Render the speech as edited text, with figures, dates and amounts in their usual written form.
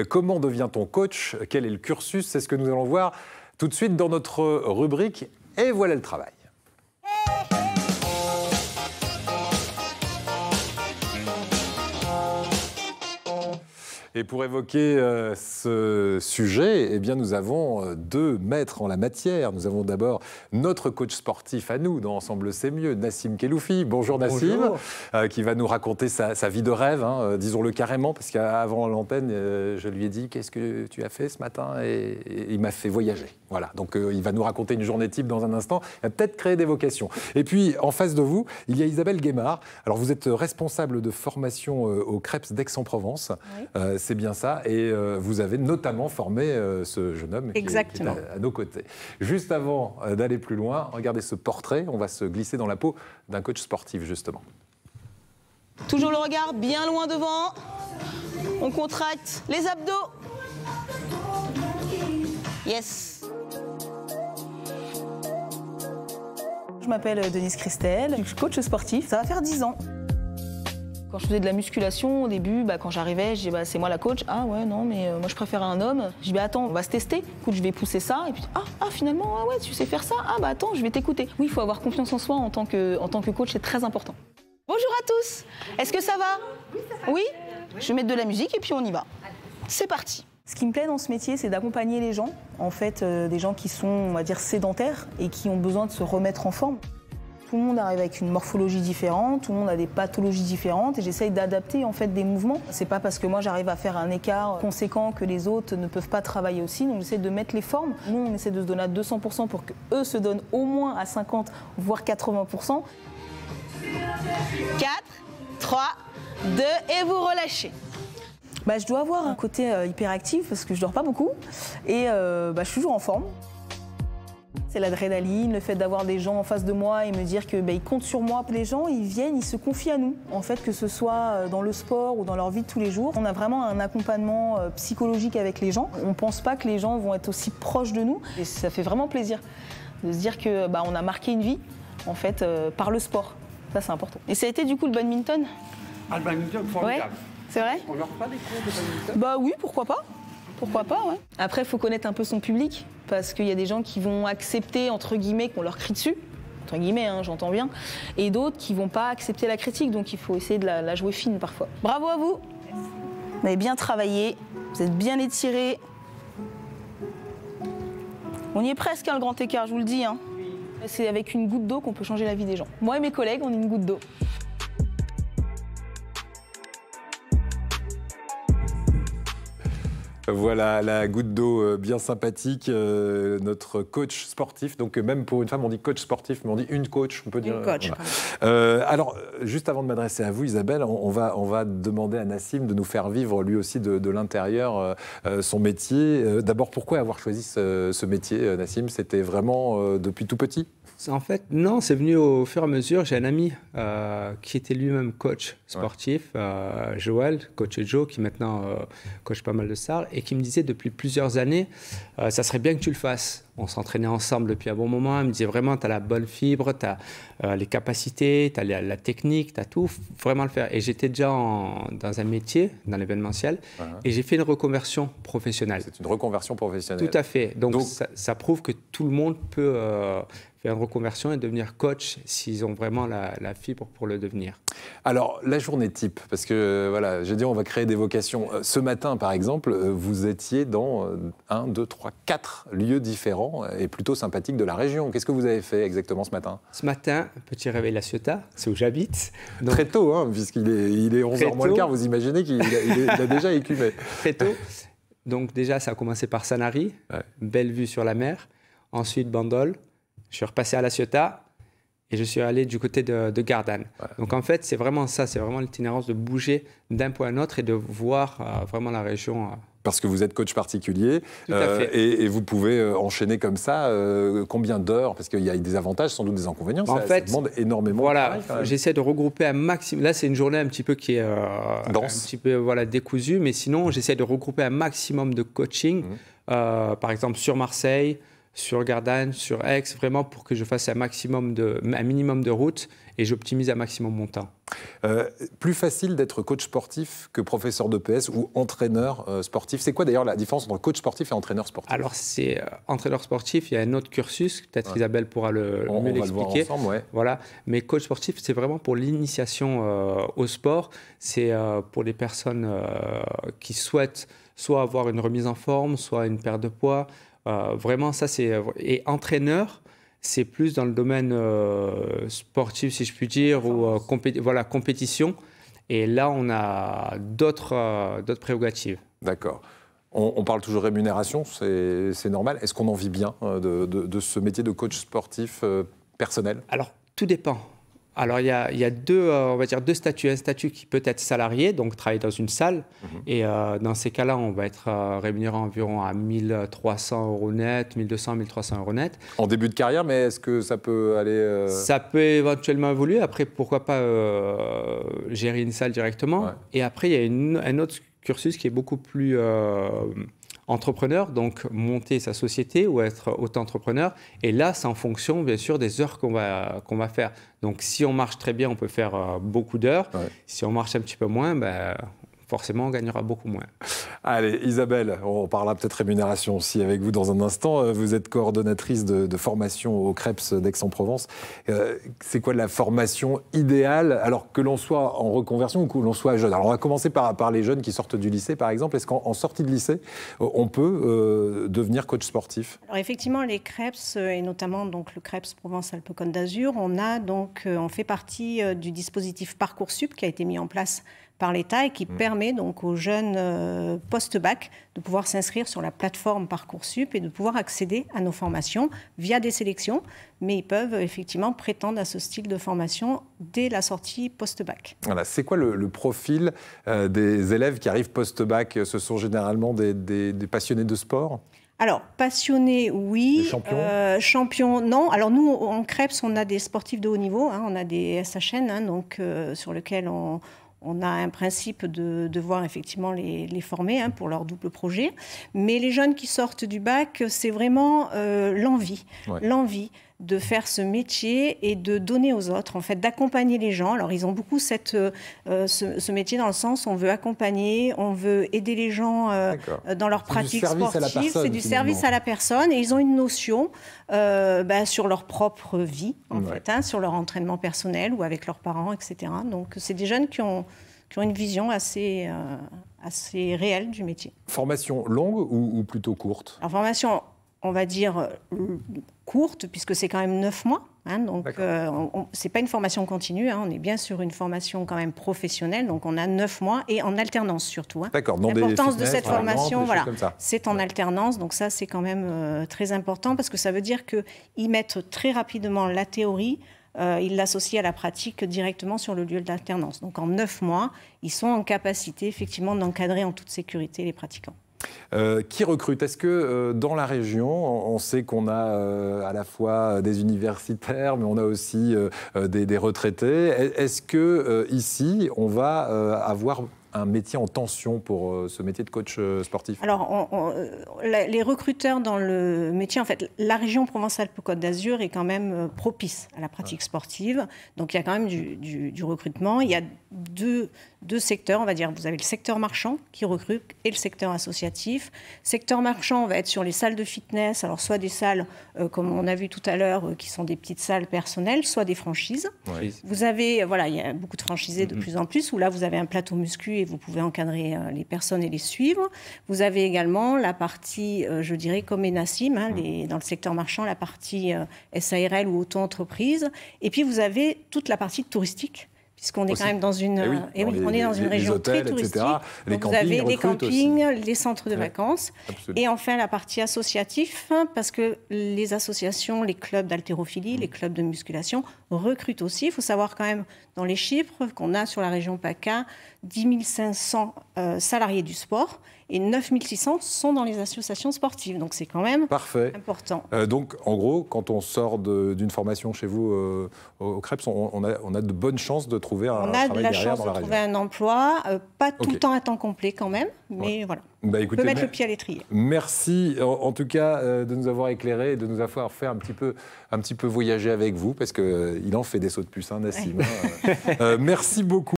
Comment devient-on coach? Quel est le cursus? C'est ce que nous allons voir tout de suite dans notre rubrique « Et voilà le travail ». Et pour évoquer ce sujet, eh bien, nous avons deux maîtres en la matière. Nous avons d'abord notre coach sportif à nous, dans Ensemble c'est mieux, Nassim Kheloufi. Bonjour Nassim, qui va nous raconter sa vie de rêve, hein, disons-le carrément, parce qu'avant l'antenne, je lui ai dit « Qu'est-ce que tu as fait ce matin ?» et il m'a fait voyager. Voilà, donc il va nous raconter une journée type dans un instant. Il va peut-être créer des vocations. Et puis, en face de vous, il y a Isabelle Guémard. Alors, vous êtes responsable de formation au CREPS d'Aix-en-Provence. Oui. C'est bien ça. Et vous avez notamment formé ce jeune homme qui est à nos côtés. Juste avant d'aller plus loin, regardez ce portrait. On va se glisser dans la peau d'un coach sportif, justement. Toujours le regard bien loin devant. On contracte les abdos. Yes. Je m'appelle Denise Christel, je suis coach sportif. Ça va faire 10 ans. Quand je faisais de la musculation, au début, quand j'arrivais, je dis c'est moi la coach. Ah ouais, non, mais moi je préfère un homme. Je dis attends, on va se tester. Écoute, je vais pousser ça. Et puis finalement, ah ouais, tu sais faire ça. Ah attends, je vais t'écouter. Oui, il faut avoir confiance en soi en tant que coach, c'est très important. Bonjour à tous. Est-ce que ça va? Oui, je vais mettre de la musique et puis on y va. C'est parti. Ce qui me plaît dans ce métier, c'est d'accompagner les gens, en fait, des gens qui sont, on va dire, sédentaires et qui ont besoin de se remettre en forme. Tout le monde arrive avec une morphologie différente, tout le monde a des pathologies différentes et j'essaye d'adapter en fait des mouvements. C'est pas parce que moi j'arrive à faire un écart conséquent que les autres ne peuvent pas travailler aussi, donc j'essaie de mettre les formes. Nous, on essaie de se donner à 200% pour qu'eux se donnent au moins à 50, voire 80%. 4, 3, 2 et vous relâchez. Je dois avoir un côté hyperactif parce que je dors pas beaucoup et je suis toujours en forme. C'est l'adrénaline, le fait d'avoir des gens en face de moi et me dire qu'ils comptent sur moi. Les gens, ils viennent, ils se confient à nous. En fait, que ce soit dans le sport ou dans leur vie de tous les jours, on a vraiment un accompagnement psychologique avec les gens. On ne pense pas que les gens vont être aussi proches de nous et ça fait vraiment plaisir de se dire que on a marqué une vie en fait par le sport. Ça, c'est important. Et ça a été du coup le badminton. Ah, le badminton, formidable. Ouais. C'est vrai? On leur fait des cours de badminton? Oui, pourquoi pas. Pourquoi pas, ouais. Après, il faut connaître un peu son public, parce qu'il y a des gens qui vont accepter, entre guillemets, qu'on leur crie dessus, entre guillemets, hein, j'entends bien, et d'autres qui vont pas accepter la critique, donc il faut essayer de la jouer fine parfois. Bravo à vous. Vous avez bien travaillé, vous êtes bien étirés. On y est presque, hein, le grand écart, je vous le dis. Hein. C'est avec une goutte d'eau qu'on peut changer la vie des gens. Moi et mes collègues, on est une goutte d'eau. Voilà la goutte d'eau bien sympathique, notre coach sportif. Donc même pour une femme, on dit coach sportif, mais on dit une coach, on peut dire. Une coach. Voilà. Alors, juste avant de m'adresser à vous, Isabelle, on va demander à Nassim de nous faire vivre lui aussi de l'intérieur son métier. D'abord, pourquoi avoir choisi ce métier, Nassim? C'était vraiment depuis tout petit? En fait, non, c'est venu au fur et à mesure. J'ai un ami qui était lui-même coach sportif, Joël, coach Joe, qui maintenant coach pas mal de stars, et qui me disait depuis plusieurs années, ça serait bien que tu le fasses. On s'entraînait ensemble depuis un bon moment. Il me disait vraiment, tu as la bonne fibre, tu as les capacités, tu as la technique, tu as tout, vraiment le faire. Et j'étais déjà dans un métier, dans l'événementiel, et j'ai fait une reconversion professionnelle. C'est une reconversion professionnelle. Tout à fait. Donc ça prouve que tout le monde peut faire une reconversion et devenir coach s'ils ont vraiment la fibre pour le devenir. Alors, la journée type, parce que voilà, j'ai dit on va créer des vocations. Ce matin, par exemple, vous étiez dans 1, 2, 3, 4 lieux différents et plutôt sympathiques de la région. Qu'est-ce que vous avez fait exactement ce matin? Ce matin, petit réveil La Ciotat, c'est où j'habite. Donc, très tôt, hein, puisqu'il est 11h moins le quart, vous imaginez qu'il a déjà écumé. Très tôt. Donc déjà, ça a commencé par Sanary, belle vue sur la mer. Ensuite, Bandol. Je suis repassé à La Ciotat. Et je suis allé du côté de Gardanne. Ouais. Donc en fait, c'est vraiment ça, c'est vraiment l'itinérance de bouger d'un point à un autre et de voir vraiment la région. Parce que vous êtes coach particulier Tout à fait. Et vous pouvez enchaîner comme ça combien d'heures? Parce qu'il y a des avantages, sans doute des inconvénients. Ça demande énormément de travail. J'essaie de regrouper un maximum. Là, c'est une journée un petit peu qui est dense, un petit peu décousue, mais sinon, j'essaie de regrouper un maximum de coaching. Par exemple, sur Marseille, sur Gardanne, sur Aix, vraiment pour que je fasse un minimum de route et j'optimise un maximum mon temps. Plus facile d'être coach sportif que professeur d'EPS ou entraîneur sportif. C'est quoi d'ailleurs la différence entre coach sportif et entraîneur sportif? Alors c'est entraîneur sportif, il y a un autre cursus, peut-être Isabelle pourra mieux l'expliquer. Voilà. Mais coach sportif, c'est vraiment pour l'initiation au sport. C'est pour les personnes qui souhaitent soit avoir une remise en forme, soit une perte de poids. Vraiment, ça c'est... Et entraîneur, c'est plus dans le domaine sportif, si je puis dire, ou compétition. Et là, on a d'autres prérogatives. D'accord. On parle toujours rémunération, c'est normal. Est-ce qu'on en vit bien de ce métier de coach sportif personnel? Alors, tout dépend. Alors, il y a deux statuts. Un statut qui peut être salarié, donc travailler dans une salle. Et dans ces cas-là, on va être rémunéré environ à 1 300 € net, 1 200, 1 300 € net. En début de carrière, mais est-ce que ça peut aller... Ça peut éventuellement évoluer. Après, pourquoi pas gérer une salle directement. Et après, il y a un autre cursus qui est beaucoup plus... entrepreneur, donc monter sa société ou être auto-entrepreneur. Et là, c'est en fonction, bien sûr, des heures qu'on va faire. Donc, si on marche très bien, on peut faire beaucoup d'heures. Si on marche un petit peu moins, forcément, on gagnera beaucoup moins. Allez, Isabelle, on parlera peut-être rémunération aussi avec vous dans un instant. Vous êtes coordonnatrice de formation au CREPS d'Aix-en-Provence. C'est quoi la formation idéale, alors que l'on soit en reconversion ou que l'on soit jeune? Alors, on va commencer par les jeunes qui sortent du lycée, par exemple. Est-ce qu'en sortie de lycée, on peut devenir coach sportif? Alors, effectivement, les CREPS, et notamment donc, le CREPS Provence-Alpes-Côte d'Azur, on fait partie du dispositif Parcoursup qui a été mis en place par l'État et qui permet donc aux jeunes post-bac de pouvoir s'inscrire sur la plateforme Parcoursup et de pouvoir accéder à nos formations via des sélections, mais ils peuvent effectivement prétendre à ce style de formation dès la sortie post-bac. Voilà, c'est quoi le profil des élèves qui arrivent post-bac? Ce sont généralement des passionnés de sport? Alors, passionnés, oui. Des champions? Champions, non. Alors, nous, en CREPS, on a des sportifs de haut niveau, on a des SHN, donc, sur lesquels on a un principe de devoir effectivement les former pour leur double projet. Mais les jeunes qui sortent du bac, c'est vraiment l'envie de faire ce métier et de donner aux autres, en fait, d'accompagner les gens. Alors, ils ont beaucoup ce métier dans le sens où on veut accompagner, on veut aider les gens dans leur pratique sportive. C'est du service à la personne et ils ont une notion sur leur propre vie, en fait, sur leur entraînement personnel ou avec leurs parents, etc. Donc, c'est des jeunes qui ont une vision assez réelle du métier. Formation longue ou plutôt courte? Alors, formation, on va dire, courte, puisque c'est quand même 9 mois. Donc, ce n'est pas une formation continue. On est bien sur une formation quand même professionnelle. Donc, on a 9 mois et en alternance surtout. D'accord. L'importance de cette formation, c'est en alternance. Donc, ça, c'est quand même très important parce que ça veut dire qu'ils mettent très rapidement la théorie. Ils l'associent à la pratique directement sur le lieu d'alternance. Donc, en 9 mois, ils sont en capacité, effectivement, d'encadrer en toute sécurité les pratiquants. Qui recrute? Est-ce que dans la région, on sait qu'on a à la fois des universitaires, mais on a aussi des retraités. Est-ce que ici, on va avoir un métier en tension pour ce métier de coach sportif? Alors, les recruteurs dans le métier, en fait, la région Provence-Alpes-Côte d'Azur est quand même propice à la pratique sportive. Donc, il y a quand même du recrutement. Il y a deux secteurs, on va dire. Vous avez le secteur marchand qui recrute et le secteur associatif. Secteur marchand, on va être sur les salles de fitness, alors soit des salles, comme on a vu tout à l'heure, qui sont des petites salles personnelles, soit des franchises. Vous avez, il y a beaucoup de franchisés de plus en plus, où là, vous avez un plateau muscu et vous pouvez encadrer les personnes et les suivre. Vous avez également la partie, je dirais, comme Enassim, dans le secteur marchand, la partie SARL ou auto-entreprise. Et puis, vous avez toute la partie touristique, puisqu'on est quand même dans une, on est dans une région hôtels, très touristique. Donc vous avez les campings, aussi. Les centres de vacances. Absolument. Et enfin, la partie associative, parce que les associations, les clubs d'haltérophilie, les clubs de musculation recrutent aussi. Il faut savoir quand même, dans les chiffres qu'on a sur la région PACA, 10 500 salariés du sport et 9 600 sont dans les associations sportives. Donc, c'est quand même important. Donc, en gros, quand on sort d'une formation chez vous au CREPS, on a de bonnes chances de trouver un travail derrière dans la région. On a de la chance de trouver un emploi, pas tout le temps à temps complet quand même, mais voilà. Bah, écoutez, peut mettre le pied à l'étrier. Merci en tout cas de nous avoir éclairés et de nous avoir fait un petit peu voyager avec vous, parce qu'il en fait des sauts de puce, hein, Nassim. Merci beaucoup.